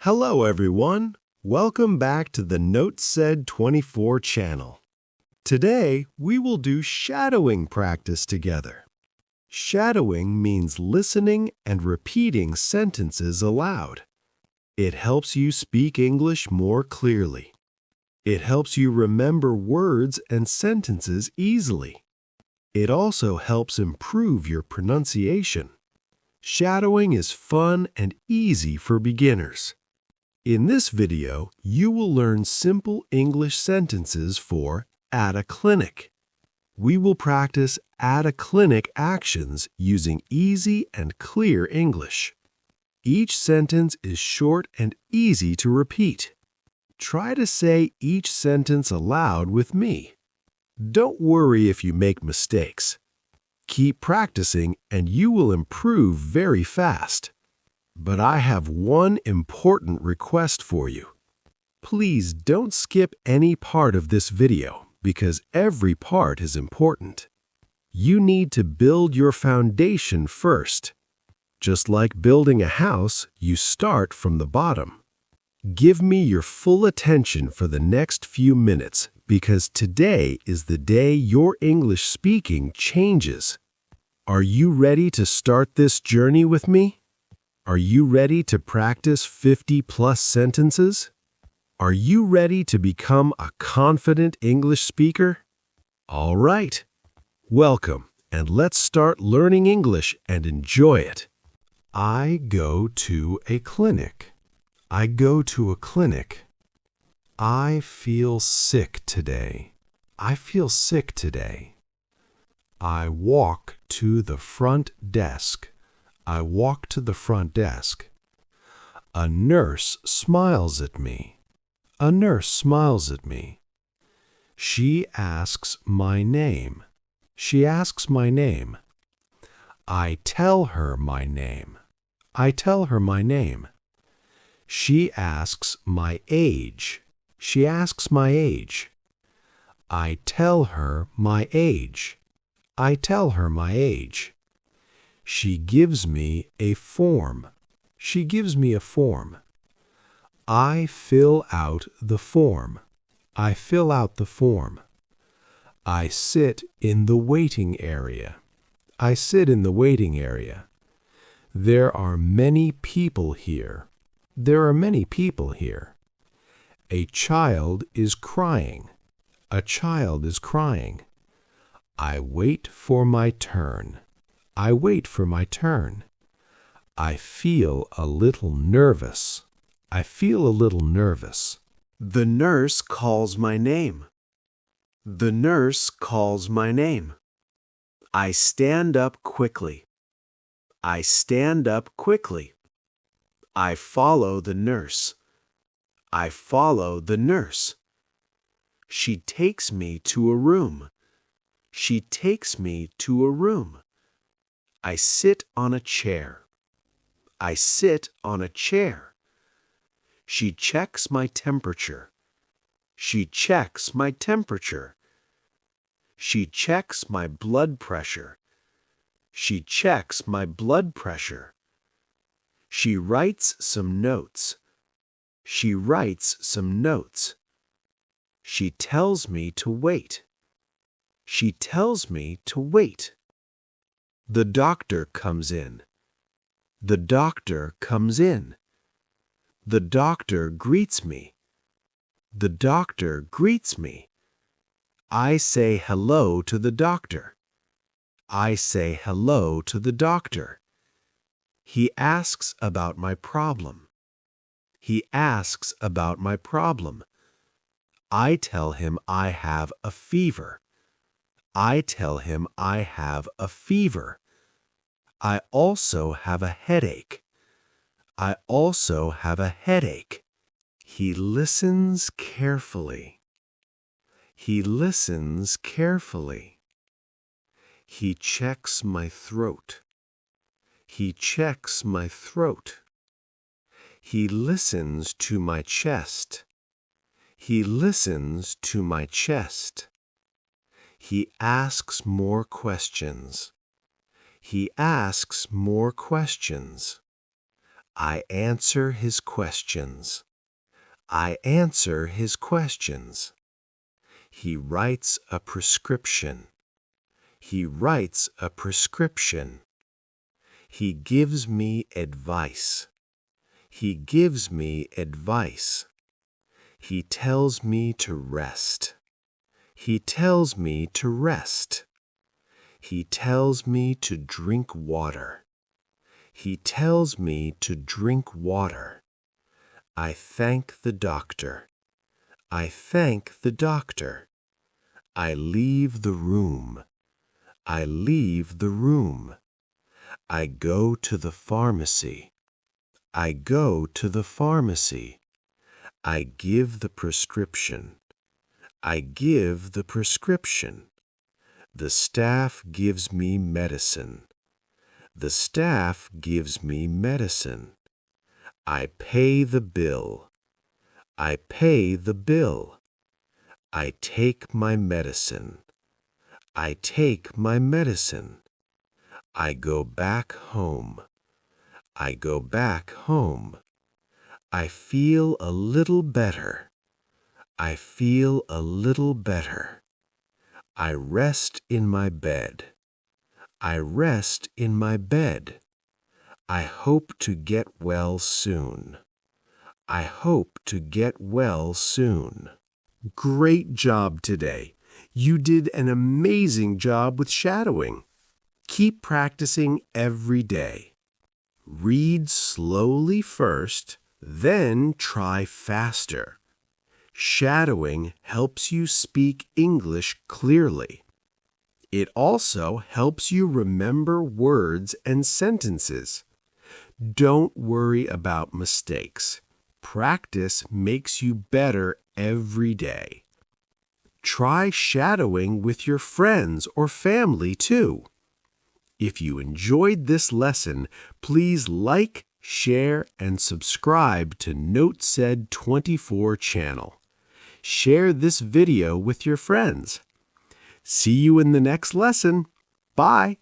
Hello, everyone. Welcome back to the Note Said 24 channel. Today, we will do shadowing practice together. Shadowing means listening and repeating sentences aloud. It helps you speak English more clearly. It helps you remember words and sentences easily. It also helps improve your pronunciation. Shadowing is fun and easy for beginners. In this video, you will learn simple English sentences for at a clinic. We will practice at a clinic actions using easy and clear English. Each sentence is short and easy to repeat. Try to say each sentence aloud with me. Don't worry if you make mistakes. Keep practicing and you will improve very fast. But I have one important request for you. Please don't skip any part of this video because every part is important. You need to build your foundation first. Just like building a house, you start from the bottom. Give me your full attention for the next few minutes because today is the day your English speaking changes. Are you ready to start this journey with me? Are you ready to practice 50+ sentences? Are you ready to become a confident English speaker? All right. Welcome, and let's start learning English and enjoy it. I go to a clinic. I go to a clinic. I feel sick today. I feel sick today. I walk to the front desk. I walk to the front desk. A nurse smiles at me. A nurse smiles at me. She asks my name. She asks my name. I tell her my name. I tell her my name. She asks my age. She asks my age. I tell her my age. I tell her my age. She gives me a form. She gives me a form. I fill out the form. I fill out the form. I sit in the waiting area. I sit in the waiting area. There are many people here. There are many people here. A child is crying. A child is crying. I wait for my turn. I wait for my turn. I feel a little nervous. I feel a little nervous. The nurse calls my name. The nurse calls my name. I stand up quickly. I stand up quickly. I follow the nurse. I follow the nurse. She takes me to a room. She takes me to a room. I sit on a chair. I sit on a chair. She checks my temperature. She checks my temperature. She checks my blood pressure. She checks my blood pressure. She writes some notes. She writes some notes. She tells me to wait. She tells me to wait. The doctor comes in. The doctor comes in. The doctor greets me. The doctor greets me. I say hello to the doctor. I say hello to the doctor. He asks about my problem. He asks about my problem. I tell him I have a fever. I tell him I have a fever. I also have a headache. I also have a headache. He listens carefully. He listens carefully. He checks my throat. He checks my throat. He listens to my chest. He listens to my chest. He asks more questions. He asks more questions. I answer his questions. I answer his questions. He writes a prescription. He writes a prescription. He gives me advice. He gives me advice. He tells me to rest. He tells me to rest. He tells me to drink water. He tells me to drink water. I thank the doctor. I thank the doctor. I leave the room. I leave the room. I go to the pharmacy. I go to the pharmacy. I give the prescription. I give the prescription. The staff gives me medicine. The staff gives me medicine. I pay the bill. I pay the bill. I take my medicine. I take my medicine. I go back home. I go back home. I feel a little better. I feel a little better. I rest in my bed. I rest in my bed. I hope to get well soon. I hope to get well soon. Great job today. You did an amazing job with shadowing. Keep practicing every day. Read slowly first, then try faster. Shadowing helps you speak English clearly. It also helps you remember words and sentences. Don't worry about mistakes. Practice makes you better every day. Try shadowing with your friends or family too. If you enjoyed this lesson, please like, share, and subscribe to Note Said 24 channel. Share this video with your friends. See you in the next lesson. Bye.